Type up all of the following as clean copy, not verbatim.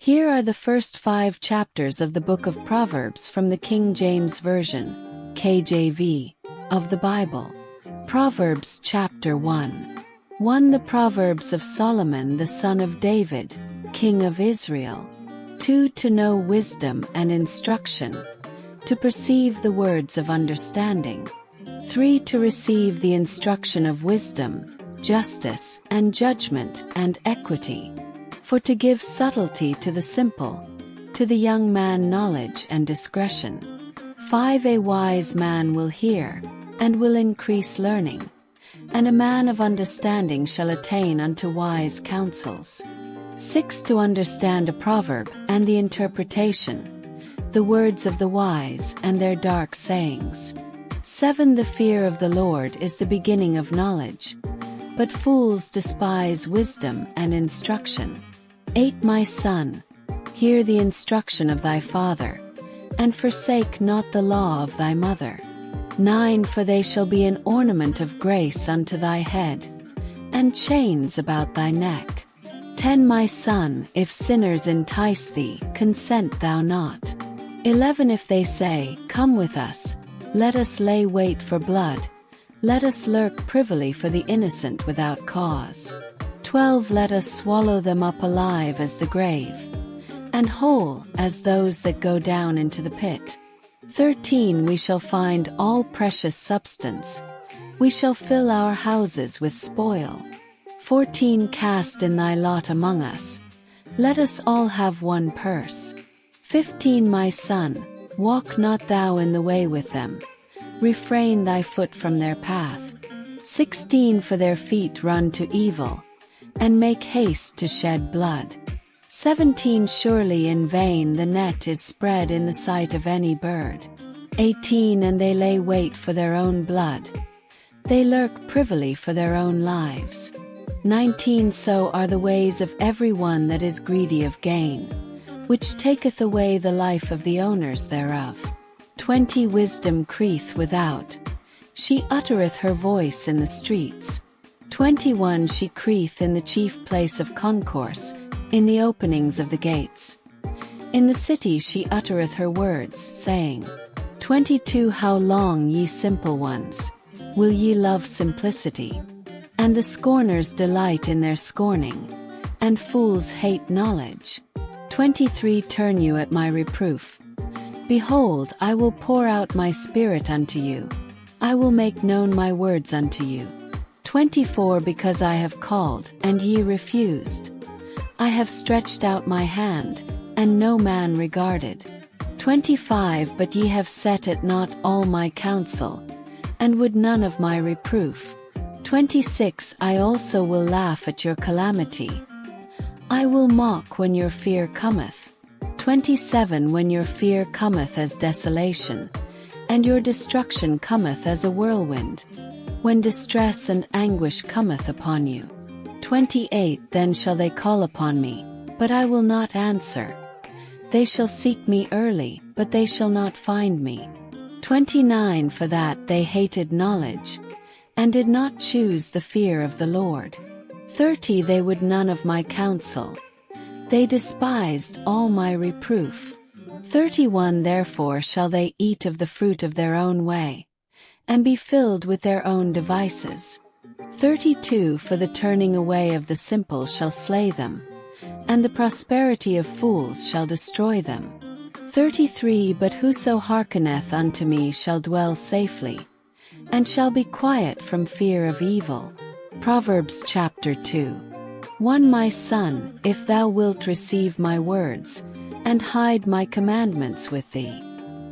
Here are the first 5 chapters of the Book of Proverbs from the King James Version, KJV, of the Bible. Proverbs chapter 1. 1. The Proverbs of Solomon the son of David, king of Israel. 2. To know wisdom and instruction, to perceive the words of understanding. 3. To receive the instruction of wisdom, justice, and judgment, and equity. For to give subtlety to the simple, to the young man knowledge and discretion. 5. A wise man will hear, and will increase learning, and a man of understanding shall attain unto wise counsels. 6. To understand a proverb and the interpretation, the words of the wise and their dark sayings. 7. The fear of the Lord is the beginning of knowledge, but fools despise wisdom and instruction. 8. My son, hear the instruction of thy father, and forsake not the law of thy mother. 9. For they shall be an ornament of grace unto thy head, and chains about thy neck. 10. My son, if sinners entice thee, consent thou not. 11. If they say, Come with us, let us lay wait for blood, let us lurk privily for the innocent without cause. 12. Let us swallow them up alive as the grave, and whole as those that go down into the pit. 13. We shall find all precious substance, we shall fill our houses with spoil. 14. Cast in thy lot among us, let us all have one purse. 15. My son, walk not thou in the way with them, refrain thy foot from their path. 16. For their feet run to evil, and make haste to shed blood. 17. Surely in vain the net is spread in the sight of any bird. 18. And they lay wait for their own blood, they lurk privily for their own lives. 19. So are the ways of every one that is greedy of gain, which taketh away the life of the owners thereof. 20. Wisdom crieth without, she uttereth her voice in the streets. 21. She crieth in the chief place of concourse, in the openings of the gates. In the city she uttereth her words, saying. 22. How long, ye simple ones, will ye love simplicity? And the scorners delight in their scorning, and fools hate knowledge. 23. Turn you at my reproof. Behold, I will pour out my spirit unto you, I will make known my words unto you. 24. Because I have called, and ye refused, I have stretched out my hand, and no man regarded. 25. But ye have set at naught all my counsel, and would none of my reproof. 26. I also will laugh at your calamity, I will mock when your fear cometh. 27. When your fear cometh as desolation, and your destruction cometh as a whirlwind, when distress and anguish cometh upon you. 28. Then shall they call upon me, but I will not answer. They shall seek me early, but they shall not find me. 29. For that they hated knowledge, and did not choose the fear of the Lord. 30. They would none of my counsel, they despised all my reproof. 31. Therefore shall they eat of the fruit of their own way, and be filled with their own devices. 32. For the turning away of the simple shall slay them, and the prosperity of fools shall destroy them. 33. But whoso hearkeneth unto me shall dwell safely, and shall be quiet from fear of evil. Proverbs chapter 2. 1. My son, if thou wilt receive my words, and hide my commandments with thee.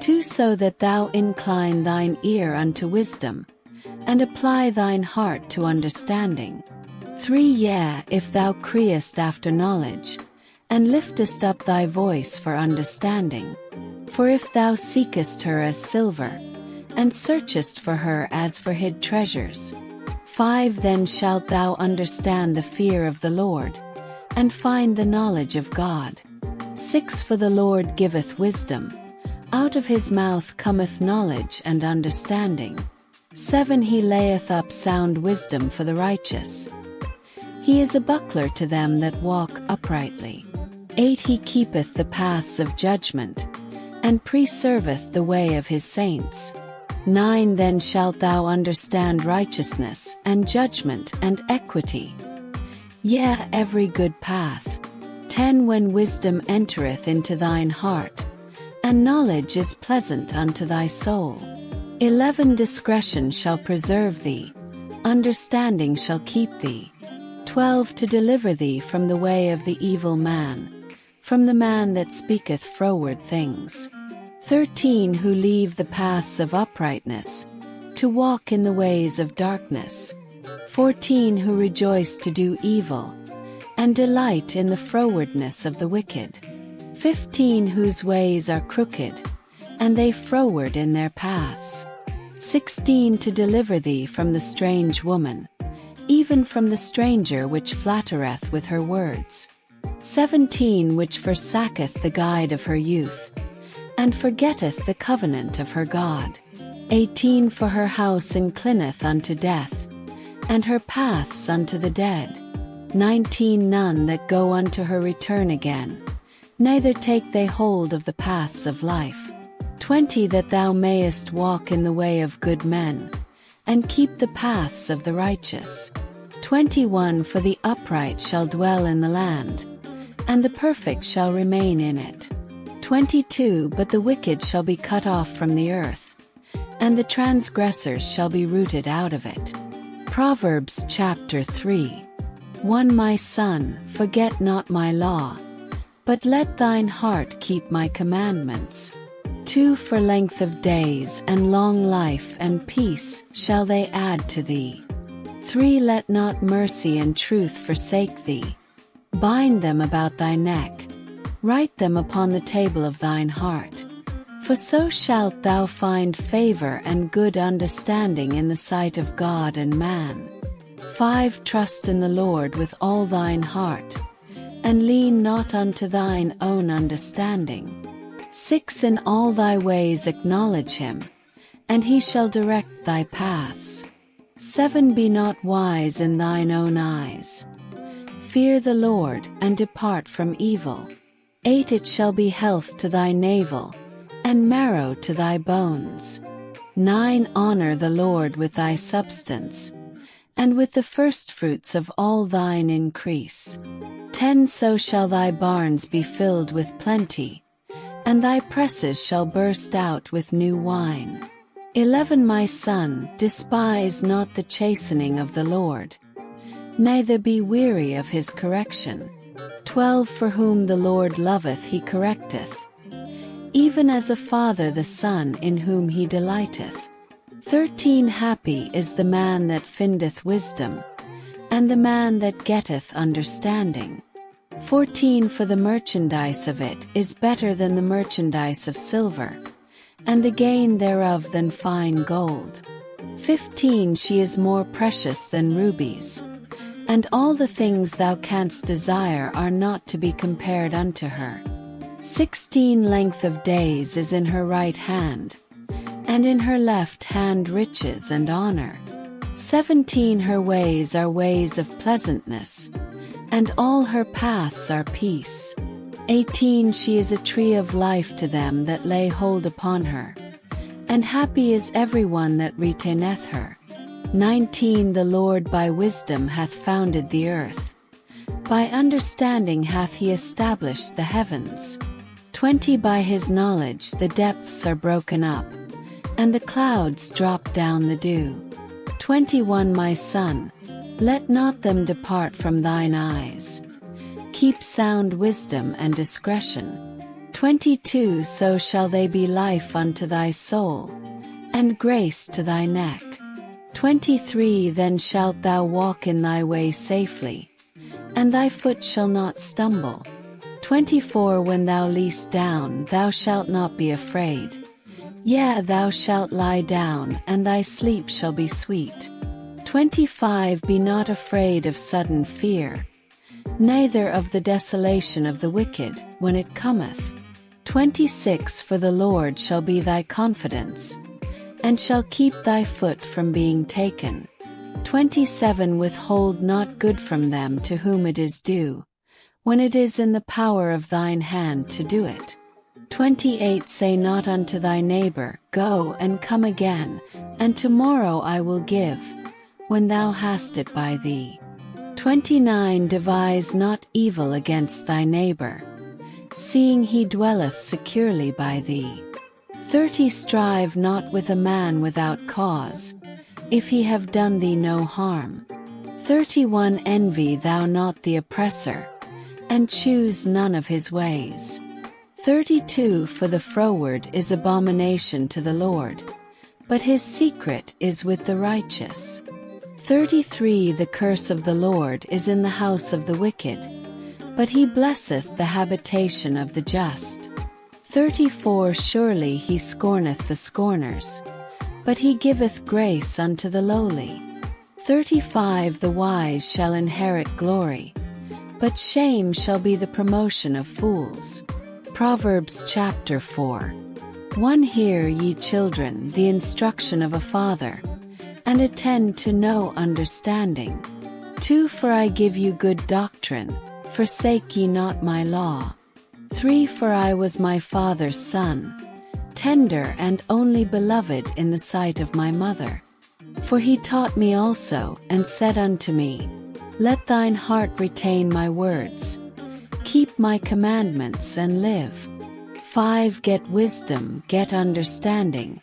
2. So that thou incline thine ear unto wisdom, and apply thine heart to understanding. 3. Yea, if thou criest after knowledge, and liftest up thy voice for understanding. For if thou seekest her as silver, and searchest for her as for hid treasures. 5. Then shalt thou understand the fear of the Lord, and find the knowledge of God. 6. For the Lord giveth wisdom, out of his mouth cometh knowledge and understanding. 7. He layeth up sound wisdom for the righteous, he is a buckler to them that walk uprightly. 8 He keepeth the paths of judgment, and preserveth the way of his saints. 9 Then shalt thou understand righteousness, and judgment, and equity, yea, every good path. 10 When wisdom entereth into thine heart, and knowledge is pleasant unto thy soul. 11 Discretion shall preserve thee, understanding shall keep thee. 12 To deliver thee from the way of the evil man, from the man that speaketh froward things. 13 Who leave the paths of uprightness, to walk in the ways of darkness. 14 Who rejoice to do evil, and delight in the frowardness of the wicked. 15 Whose ways are crooked, and they froward in their paths. 16 To deliver thee from the strange woman, even from the stranger which flattereth with her words. 17 Which forsaketh the guide of her youth, and forgetteth the covenant of her God. 18 For her house inclineth unto death, and her paths unto the dead. 19 None that go unto her return again, neither take they hold of the paths of life. 20 That thou mayest walk in the way of good men, and keep the paths of the righteous. 21 For the upright shall dwell in the land, and the perfect shall remain in it. 22 But the wicked shall be cut off from the earth, and the transgressors shall be rooted out of it. Proverbs chapter 3. 1 My son, forget not my law, but let thine heart keep my commandments. 2 For length of days and long life and peace shall they add to thee. 3 Let not mercy and truth forsake thee. Bind them about thy neck, write them upon the table of thine heart. For so shalt thou find favor and good understanding in the sight of God and man. 5 Trust in the Lord with all thine heart, and lean not unto thine own understanding. 6 In all thy ways acknowledge him, and he shall direct thy paths. 7 Be not wise in thine own eyes. Fear the Lord, and depart from evil. 8 It shall be health to thy navel, and marrow to thy bones. 9 Honor the Lord with thy substance, and with the firstfruits of all thine increase. 10 So shall thy barns be filled with plenty, and thy presses shall burst out with new wine. 11 My son, despise not the chastening of the Lord, neither be weary of his correction. 12 For whom the Lord loveth he correcteth, even as a father the son in whom he delighteth. 13 Happy is the man that findeth wisdom, and the man that getteth understanding. 14 For the merchandise of it is better than the merchandise of silver, and the gain thereof than fine gold. 15 She is more precious than rubies, and all the things thou canst desire are not to be compared unto her. 16 Length of days is in her right hand, and in her left hand riches and honor. 17 Her ways are ways of pleasantness, and all her paths are peace. 18 She is a tree of life to them that lay hold upon her, and happy is every one that retaineth her. 19 The Lord by wisdom hath founded the earth, by understanding hath he established the heavens. 20 By his knowledge the depths are broken up, and the clouds drop down the dew. 21 My son, let not them depart from thine eyes. Keep sound wisdom and discretion. 22 So shall they be life unto thy soul, and grace to thy neck. 23 Then shalt thou walk in thy way safely, and thy foot shall not stumble. 24 When thou liest down thou shalt not be afraid. Yea, thou shalt lie down, and thy sleep shall be sweet. 25 Be not afraid of sudden fear, neither of the desolation of the wicked, when it cometh. 26 For the Lord shall be thy confidence, and shall keep thy foot from being taken. 27 Withhold not good from them to whom it is due, when it is in the power of thine hand to do it. 28 Say not unto thy neighbor, Go and come again, and tomorrow I will give, when thou hast it by thee. 29 Devise not evil against thy neighbor, seeing he dwelleth securely by thee. 30 Strive not with a man without cause, if he have done thee no harm. 31 Envy thou not the oppressor, and choose none of his ways. 32 For the froward is abomination to the Lord, but his secret is with the righteous. 33 The curse of the Lord is in the house of the wicked, but he blesseth the habitation of the just. 34 Surely he scorneth the scorners, but he giveth grace unto the lowly. 35 The wise shall inherit glory, but shame shall be the promotion of fools. Proverbs chapter 4. 1 Hear, ye children, the instruction of a father, and attend to know understanding. 2 For I give you good doctrine, forsake ye not my law. 3 For I was my father's son, tender and only beloved in the sight of my mother. For he taught me also, and said unto me, Let thine heart retain my words, keep my commandments and live. 5 Get wisdom, get understanding.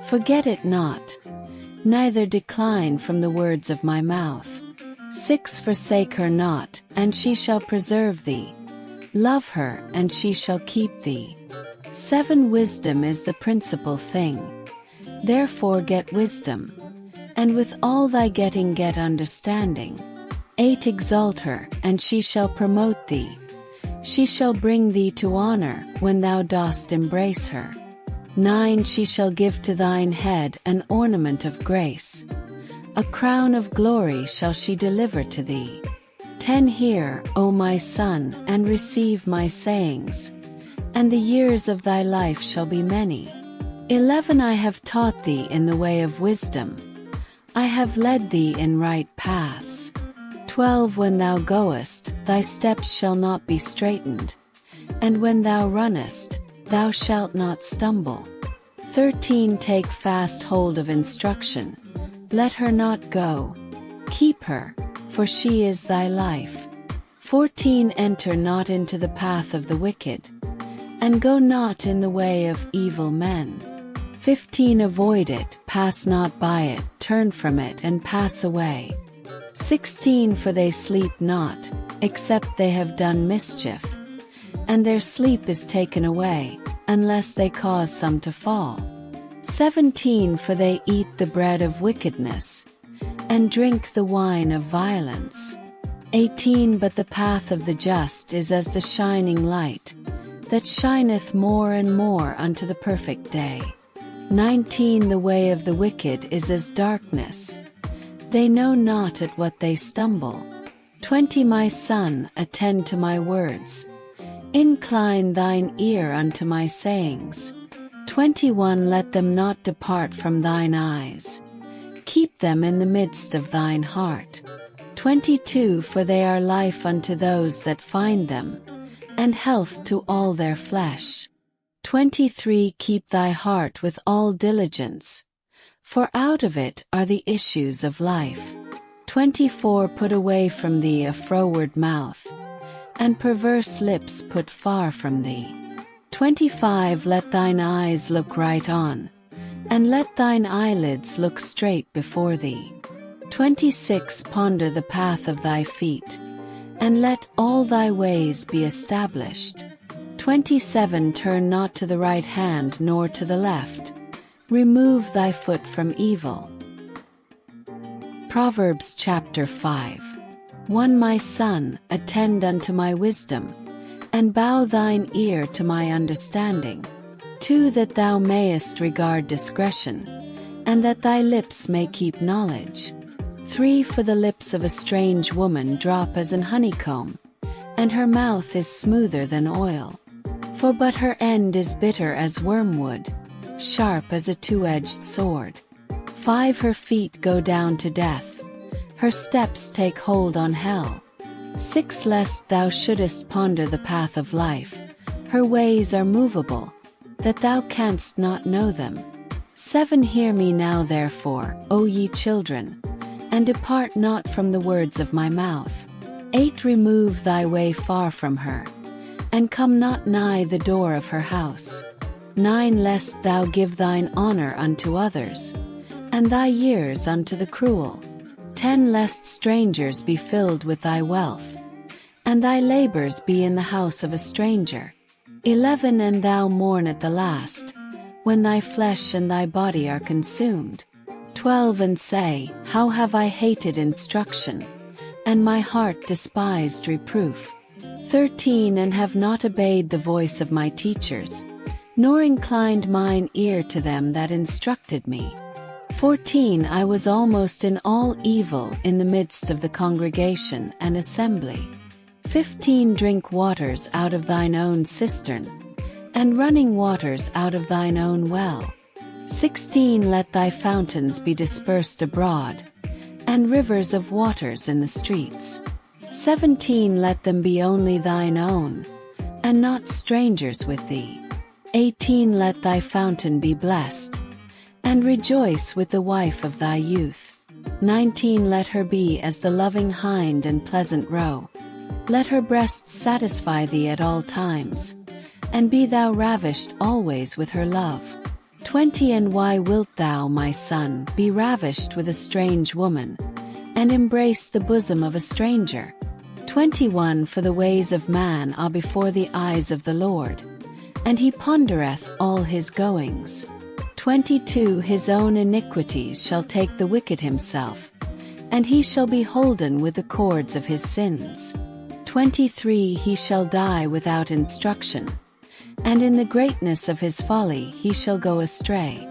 Forget it not, neither decline from the words of my mouth. 6 Forsake her not, and she shall preserve thee. Love her, and she shall keep thee. 7 Wisdom is the principal thing. Therefore get wisdom, and with all thy getting get understanding. 8 Exalt her, and she shall promote thee. She shall bring thee to honor, when thou dost embrace her. 9 She shall give to thine head an ornament of grace. A crown of glory shall she deliver to thee. 10 Hear, O my son, and receive my sayings, and the years of thy life shall be many. 11 I have taught thee in the way of wisdom. I have led thee in right paths. 12 When thou goest, thy steps shall not be straitened, and when thou runnest, thou shalt not stumble. 13 Take fast hold of instruction, let her not go. Keep her, for she is thy life. 14 Enter not into the path of the wicked, and go not in the way of evil men. 15 Avoid it, pass not by it, turn from it and pass away. 16 For they sleep not, except they have done mischief, and their sleep is taken away, unless they cause some to fall. 17 For they eat the bread of wickedness, and drink the wine of violence. 18 But the path of the just is as the shining light, that shineth more and more unto the perfect day. 19 The way of the wicked is as darkness, they know not at what they stumble. 20 My son, attend to my words, incline thine ear unto my sayings. 21 Let them not depart from thine eyes, keep them in the midst of thine heart. 22 For they are life unto those that find them, and health to all their flesh. 23 Keep thy heart with all diligence, for out of it are the issues of life. 24 Put away from thee a froward mouth, and perverse lips put far from thee. 25 Let thine eyes look right on, and let thine eyelids look straight before thee. 26 Ponder the path of thy feet, and let all thy ways be established. 27 Turn not to the right hand nor to the left, remove thy foot from evil. Proverbs chapter 5. 1 My son, attend unto my wisdom, and bow thine ear to my understanding. 2 That thou mayest regard discretion, and that thy lips may keep knowledge. 3 For the lips of a strange woman drop as an honeycomb, and her mouth is smoother than oil. For but her end is bitter as wormwood, sharp as a two-edged sword. 5 Her feet go down to death, her steps take hold on hell. 6 Lest thou shouldest ponder the path of life, her ways are movable, that thou canst not know them. 7 Hear me now therefore, O ye children, and depart not from the words of my mouth. 8 Remove thy way far from her, and come not nigh the door of her house. 9 Lest thou give thine honor unto others, and thy years unto the cruel. 10 Lest strangers be filled with thy wealth, and thy labors be in the house of a stranger. 11 And thou mourn at the last, when thy flesh and thy body are consumed. 12 And say, How have I hated instruction, and my heart despised reproof. 13 And have not obeyed the voice of my teachers, nor inclined mine ear to them that instructed me. 14 I was almost in all evil in the midst of the congregation and assembly. 15 Drink waters out of thine own cistern, and running waters out of thine own well. 16 Let thy fountains be dispersed abroad, and rivers of waters in the streets. 17 Let them be only thine own, and not strangers with thee. 18 Let thy fountain be blessed, and rejoice with the wife of thy youth. 19 Let her be as the loving hind and pleasant roe. Let her breasts satisfy thee at all times, and be thou ravished always with her love. 20 And why wilt thou, my son, be ravished with a strange woman, and embrace the bosom of a stranger? 21 For the ways of man are before the eyes of the Lord, and he pondereth all his goings. 22 His own iniquities shall take the wicked himself, and he shall be holden with the cords of his sins. 23 He shall die without instruction, and in the greatness of his folly he shall go astray.